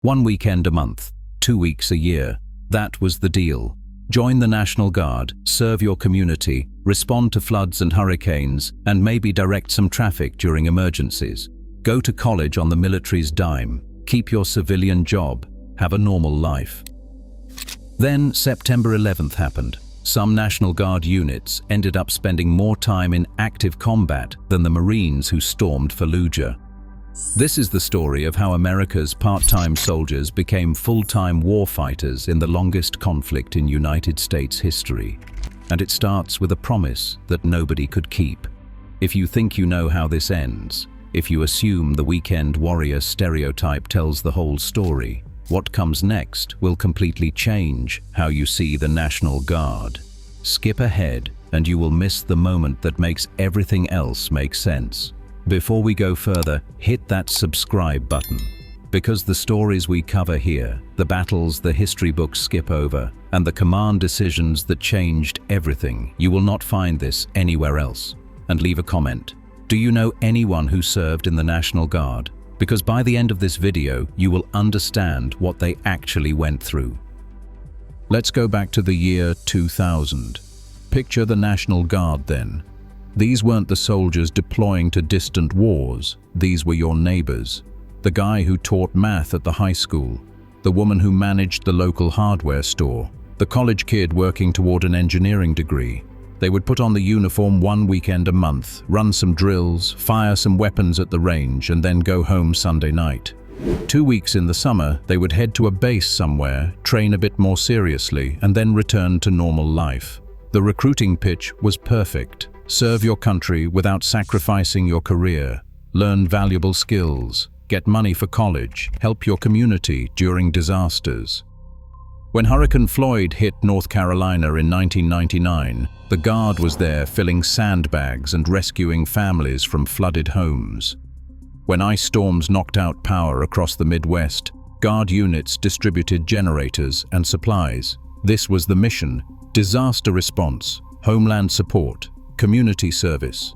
1 weekend a month, 2 weeks a year. That was the deal. Join the National Guard, serve your community, respond to floods and hurricanes, and maybe direct some traffic during emergencies. Go to college on the military's dime, keep your civilian job, have a normal life. Then September 11th happened. Some National Guard units ended up spending more time in active combat than the Marines who stormed Fallujah. This is the story of how America's part-time soldiers became full-time warfighters in the longest conflict in United States history. And it starts with a promise that nobody could keep. If you think you know how this ends, if you assume the weekend warrior stereotype tells the whole story, what comes next will completely change how you see the National Guard. Skip ahead and you will miss the moment that makes everything else make sense. Before we go further, hit that subscribe button. Because the stories we cover here, the battles the history books skip over, and the command decisions that changed everything, you will not find this anywhere else. And leave a comment. Do you know anyone who served in the National Guard? Because by the end of this video, you will understand what they actually went through. Let's go back to the year 2000. Picture the National Guard then. These weren't the soldiers deploying to distant wars, these were your neighbors. The guy who taught math at the high school, the woman who managed the local hardware store, the college kid working toward an engineering degree. They would put on the uniform 1 weekend a month, run some drills, fire some weapons at the range, and then go home Sunday night. 2 weeks in the summer, they would head to a base somewhere, train a bit more seriously, and then return to normal life. The recruiting pitch was perfect. Serve your country without sacrificing your career. Learn valuable skills. Get money for college. Help your community during disasters. When Hurricane Floyd hit North Carolina in 1999, the Guard was there filling sandbags and rescuing families from flooded homes. When ice storms knocked out power across the Midwest, Guard units distributed generators and supplies. This was the mission: disaster response, homeland support, community service.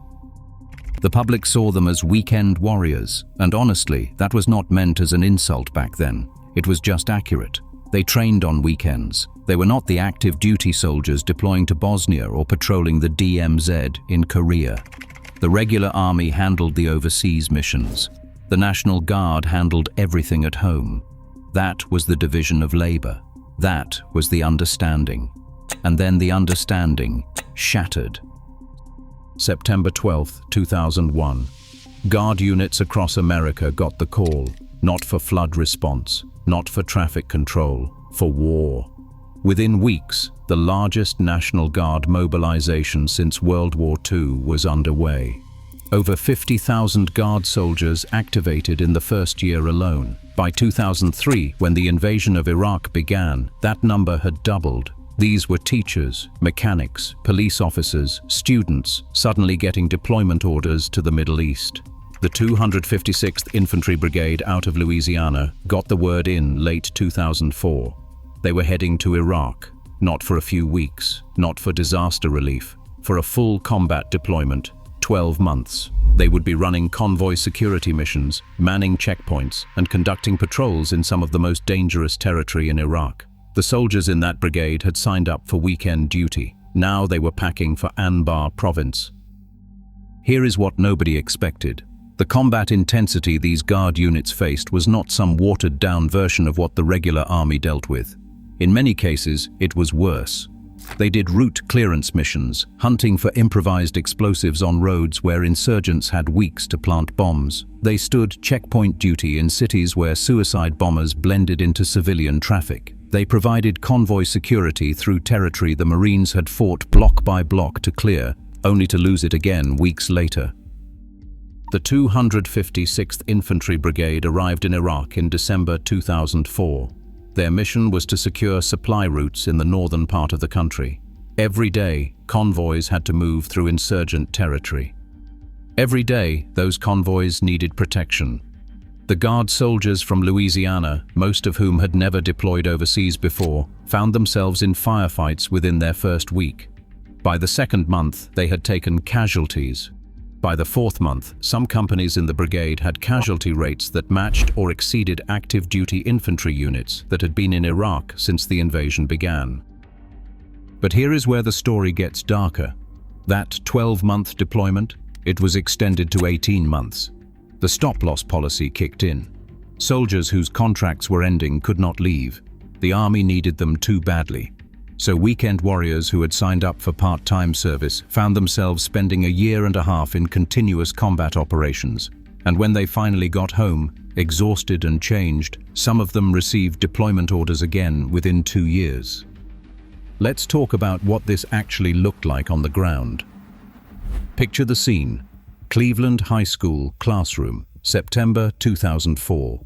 The public saw them as weekend warriors, and honestly, that was not meant as an insult back then. It was just accurate. They trained on weekends. They were not the active duty soldiers deploying to Bosnia or patrolling the DMZ in Korea. The regular army handled the overseas missions. The National Guard handled everything at home. That was the division of labor. That was the understanding. And then the understanding shattered. September 12, 2001. Guard units across America got the call, not for flood response, not for traffic control, for war. Within weeks, the largest National Guard mobilization since World War II was underway. Over 50,000 Guard soldiers activated in the first year alone. By 2003, when the invasion of Iraq began, that number had doubled. These were teachers, mechanics, police officers, students, suddenly getting deployment orders to the Middle East. The 256th Infantry Brigade out of Louisiana got the word in late 2004. They were heading to Iraq, not for a few weeks, not for disaster relief, for a full combat deployment, 12 months. They would be running convoy security missions, manning checkpoints, and conducting patrols in some of the most dangerous territory in Iraq. The soldiers in that brigade had signed up for weekend duty. Now they were packing for Anbar province. Here is what nobody expected. The combat intensity these Guard units faced was not some watered-down version of what the regular army dealt with. In many cases, it was worse. They did route clearance missions, hunting for improvised explosives on roads where insurgents had weeks to plant bombs. They stood checkpoint duty in cities where suicide bombers blended into civilian traffic. They provided convoy security through territory the Marines had fought block by block to clear, only to lose it again weeks later. The 256th Infantry Brigade arrived in Iraq in December 2004. Their mission was to secure supply routes in the northern part of the country. Every day, convoys had to move through insurgent territory. Every day, those convoys needed protection. The Guard soldiers from Louisiana, most of whom had never deployed overseas before, found themselves in firefights within their first week. By the second month, they had taken casualties. By the fourth month, some companies in the brigade had casualty rates that matched or exceeded active duty infantry units that had been in Iraq since the invasion began. But here is where the story gets darker. That 12-month deployment, it was extended to 18 months. The stop-loss policy kicked in. Soldiers whose contracts were ending could not leave. The army needed them too badly. So weekend warriors who had signed up for part-time service found themselves spending a year and a half in continuous combat operations. And when they finally got home, exhausted and changed, some of them received deployment orders again within 2 years. Let's talk about what this actually looked like on the ground. Picture the scene. Cleveland High School classroom, September 2004.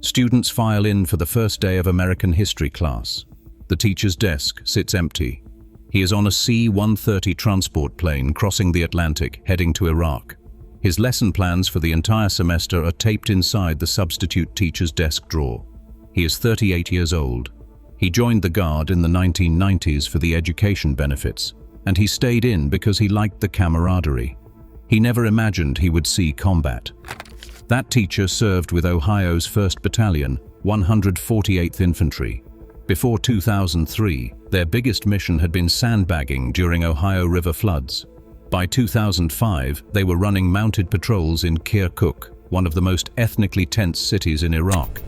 Students file in for the first day of American history class. The teacher's desk sits empty. He is on a C-130 transport plane crossing the Atlantic, heading to Iraq. His lesson plans for the entire semester are taped inside the substitute teacher's desk drawer. He is 38 years old. He joined the Guard in the 1990s for the education benefits, and he stayed in because he liked the camaraderie. He never imagined he would see combat. That teacher served with Ohio's 1st Battalion, 148th Infantry. Before 2003, their biggest mission had been sandbagging during Ohio River floods. By 2005, they were running mounted patrols in Kirkuk, one of the most ethnically tense cities in Iraq.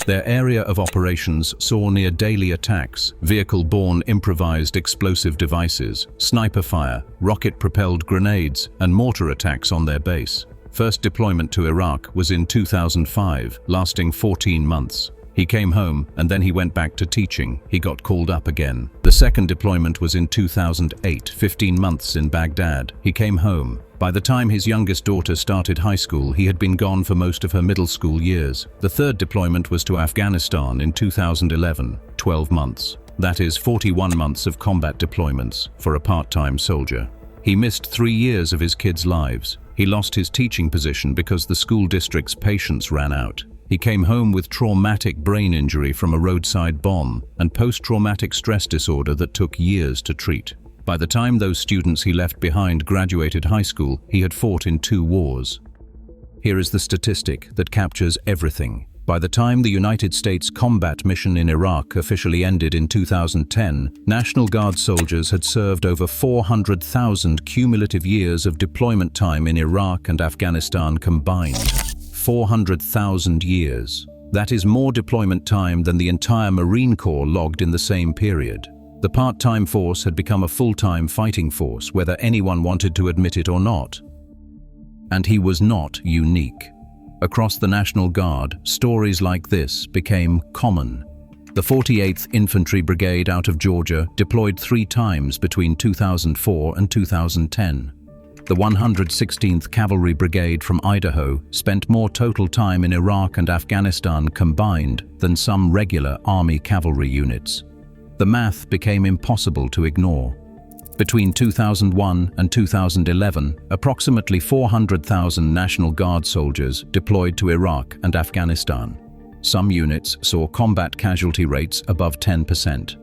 Their area of operations saw near daily attacks, vehicle-borne improvised explosive devices, sniper fire, rocket-propelled grenades, and mortar attacks on their base. First deployment to Iraq was in 2005, lasting 14 months. He came home, and then he went back to teaching. He got called up again. The second deployment was in 2008, 15 months in Baghdad. He came home. By the time his youngest daughter started high school, he had been gone for most of her middle school years. The third deployment was to Afghanistan in 2011, 12 months. That is 41 months of combat deployments for a part-time soldier. He missed 3 years of his kids' lives. He lost his teaching position because the school district's patience ran out. He came home with traumatic brain injury from a roadside bomb and post-traumatic stress disorder that took years to treat. By the time those students he left behind graduated high school, he had fought in 2 wars. Here is the statistic that captures everything. By the time the United States combat mission in Iraq officially ended in 2010, National Guard soldiers had served over 400,000 cumulative years of deployment time in Iraq and Afghanistan combined. 400,000 years. That is more deployment time than the entire Marine Corps logged in the same period. The part-time force had become a full-time fighting force, whether anyone wanted to admit it or not. And he was not unique. Across the National Guard, stories like this became common. The 48th Infantry Brigade out of Georgia deployed 3 times between 2004 and 2010. The 116th Cavalry Brigade from Idaho spent more total time in Iraq and Afghanistan combined than some regular Army cavalry units. The math became impossible to ignore. Between 2001 and 2011, approximately 400,000 National Guard soldiers deployed to Iraq and Afghanistan. Some units saw combat casualty rates above 10%.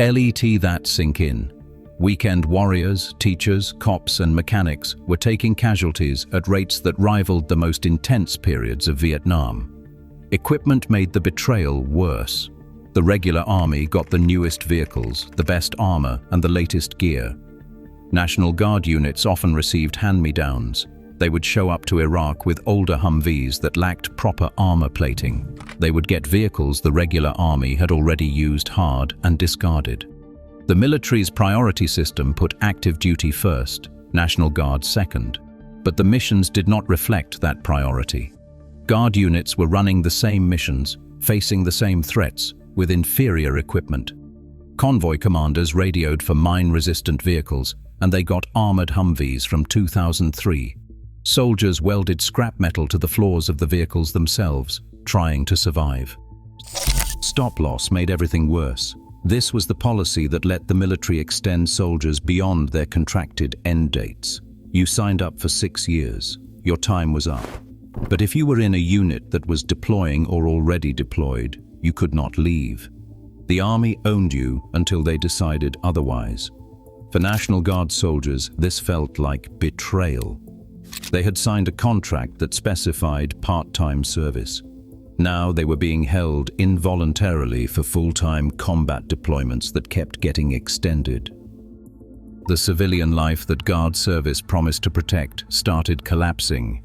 Let that sink in. Weekend warriors, teachers, cops, and mechanics were taking casualties at rates that rivaled the most intense periods of Vietnam. Equipment made the betrayal worse. The regular army got the newest vehicles, the best armor, and the latest gear. National Guard units often received hand-me-downs. They would show up to Iraq with older Humvees that lacked proper armor plating. They would get vehicles the regular army had already used hard and discarded. The military's priority system put active duty first, National Guard second. But the missions did not reflect that priority. Guard units were running the same missions, facing the same threats, with inferior equipment. Convoy commanders radioed for mine-resistant vehicles, and they got armored Humvees from 2003. Soldiers welded scrap metal to the floors of the vehicles themselves, trying to survive. Stop loss made everything worse. This was the policy that let the military extend soldiers beyond their contracted end dates. You signed up for 6 years. Your time was up. But if you were in a unit that was deploying or already deployed, you could not leave. The army owned you until they decided otherwise. For National Guard soldiers, this felt like betrayal. They had signed a contract that specified part-time service. Now they were being held involuntarily for full-time combat deployments that kept getting extended. The civilian life that Guard service promised to protect started collapsing.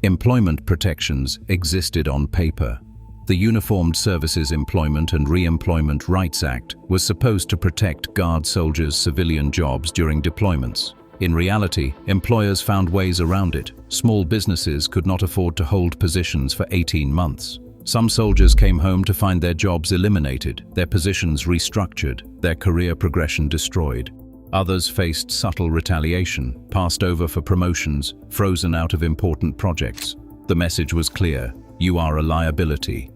Employment protections existed on paper. The Uniformed Services Employment and Re-employment Rights Act was supposed to protect Guard soldiers' civilian jobs during deployments. In reality, employers found ways around it. Small businesses could not afford to hold positions for 18 months. Some soldiers came home to find their jobs eliminated, their positions restructured, their career progression destroyed. Others faced subtle retaliation, passed over for promotions, frozen out of important projects. The message was clear: you are a liability.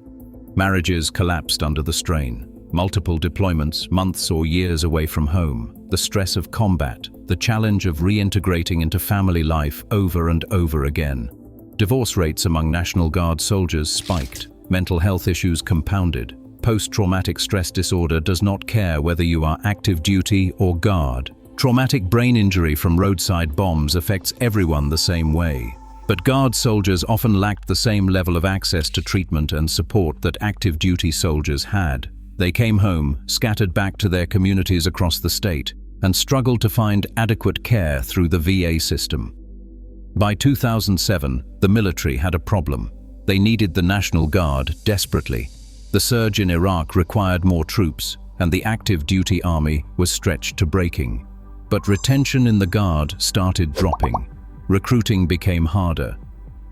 Marriages collapsed under the strain. Multiple deployments, months or years away from home. The stress of combat, the challenge of reintegrating into family life over and over again. Divorce rates among National Guard soldiers spiked. Mental health issues compounded. Post-traumatic stress disorder does not care whether you are active duty or Guard. Traumatic brain injury from roadside bombs affects everyone the same way. But Guard soldiers often lacked the same level of access to treatment and support that active duty soldiers had. They came home, scattered back to their communities across the state, and struggled to find adequate care through the VA system. By 2007, the military had a problem. They needed the National Guard desperately. The surge in Iraq required more troops, and the active duty army was stretched to breaking. But retention in the Guard started dropping. Recruiting became harder.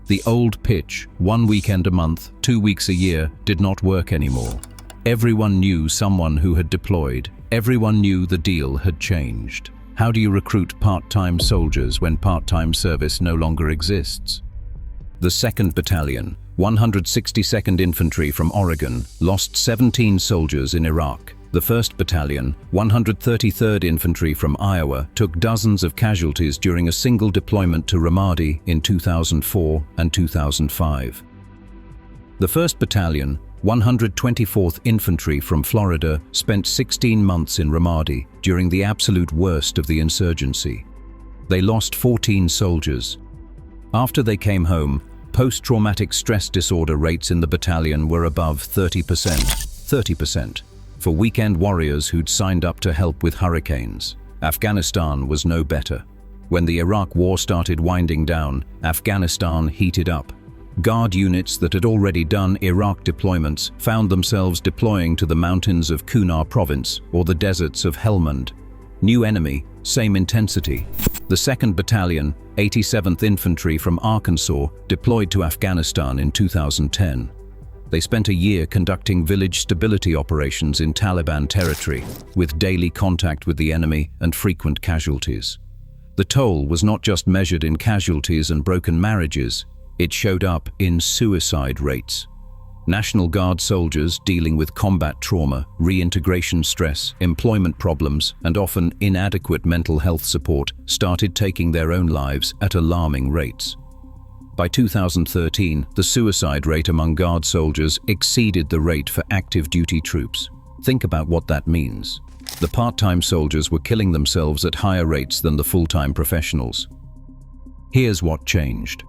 The old pitch, 1 weekend a month, 2 weeks a year, did not work anymore. Everyone knew someone who had deployed. Everyone knew the deal had changed. How do you recruit part-time soldiers when part-time service no longer exists? The 2nd Battalion, 162nd Infantry from Oregon, lost 17 soldiers in Iraq. The 1st Battalion, 133rd Infantry from Iowa, took dozens of casualties during a single deployment to Ramadi in 2004 and 2005. The 1st Battalion, 124th Infantry from Florida, spent 16 months in Ramadi during the absolute worst of the insurgency. They lost 14 soldiers. After they came home, post-traumatic stress disorder rates in the battalion were above 30%. For weekend warriors who'd signed up to help with hurricanes. Afghanistan was no better. When the Iraq War started winding down, Afghanistan heated up. Guard units that had already done Iraq deployments found themselves deploying to the mountains of Kunar province or the deserts of Helmand. New enemy, same intensity. The 2nd Battalion, 87th Infantry from Arkansas, deployed to Afghanistan in 2010. They spent a year conducting village stability operations in Taliban territory, with daily contact with the enemy and frequent casualties. The toll was not just measured in casualties and broken marriages, it showed up in suicide rates. National Guard soldiers dealing with combat trauma, reintegration stress, employment problems, and often inadequate mental health support started taking their own lives at alarming rates. By 2013, the suicide rate among Guard soldiers exceeded the rate for active duty troops. Think about what that means. The part-time soldiers were killing themselves at higher rates than the full-time professionals. Here's what changed.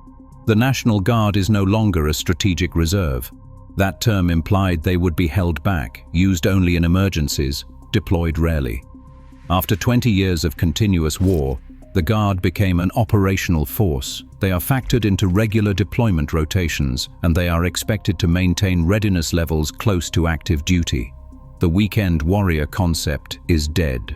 The National Guard is no longer a strategic reserve. That term implied they would be held back, used only in emergencies, deployed rarely. After 20 years of continuous war, the Guard became an operational force. They are factored into regular deployment rotations, and they are expected to maintain readiness levels close to active duty. The weekend warrior concept is dead.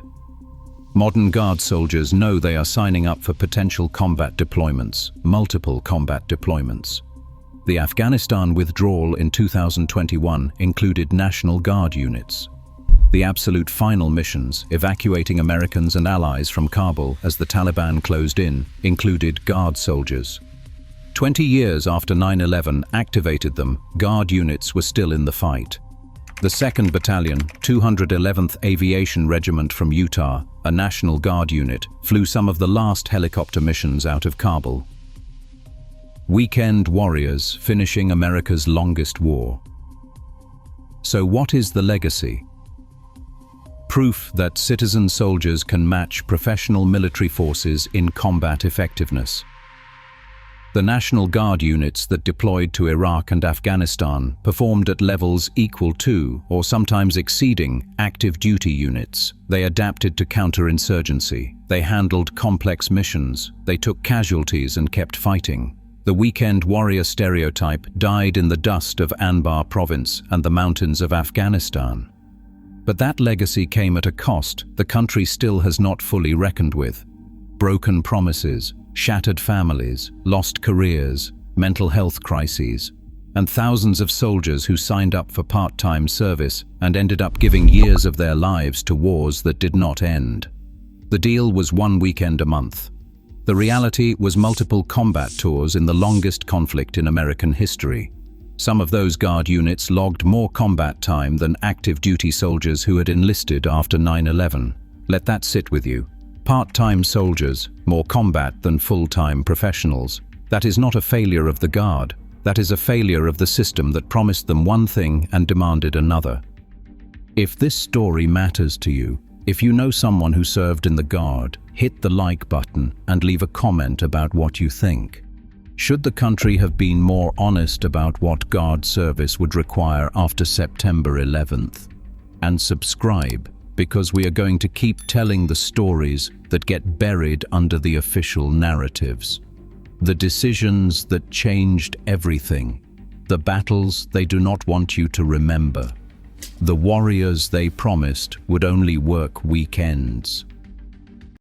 Modern Guard soldiers know they are signing up for potential combat deployments, multiple combat deployments. The Afghanistan withdrawal in 2021 included National Guard units. The absolute final missions, evacuating Americans and allies from Kabul as the Taliban closed in, included Guard soldiers. 20 years after 9/11 activated them, Guard units were still in the fight. The 2nd Battalion, 211th Aviation Regiment from Utah, a National Guard unit, flew some of the last helicopter missions out of Kabul. Weekend warriors finishing America's longest war. So what is the legacy? Proof that citizen soldiers can match professional military forces in combat effectiveness. The National Guard units that deployed to Iraq and Afghanistan performed at levels equal to, or sometimes exceeding, active duty units. They adapted to counterinsurgency. They handled complex missions. They took casualties and kept fighting. The weekend warrior stereotype died in the dust of Anbar province and the mountains of Afghanistan. But that legacy came at a cost the country still has not fully reckoned with. Broken promises, shattered families, lost careers, mental health crises, and thousands of soldiers who signed up for part-time service and ended up giving years of their lives to wars that did not end. The deal was 1 weekend a month. The reality was multiple combat tours in the longest conflict in American history. Some of those Guard units logged more combat time than active duty soldiers who had enlisted after 9/11. Let that sit with you. Part-time soldiers, more combat than full-time professionals. That is not a failure of the Guard. That is a failure of the system that promised them one thing and demanded another. If this story matters to you, if you know someone who served in the Guard, hit the like button and leave a comment about what you think. Should the country have been more honest about what Guard service would require after September 11th? And subscribe, because we are going to keep telling the stories that get buried under the official narratives. The decisions that changed everything. The battles they do not want you to remember. The warriors they promised would only work weekends.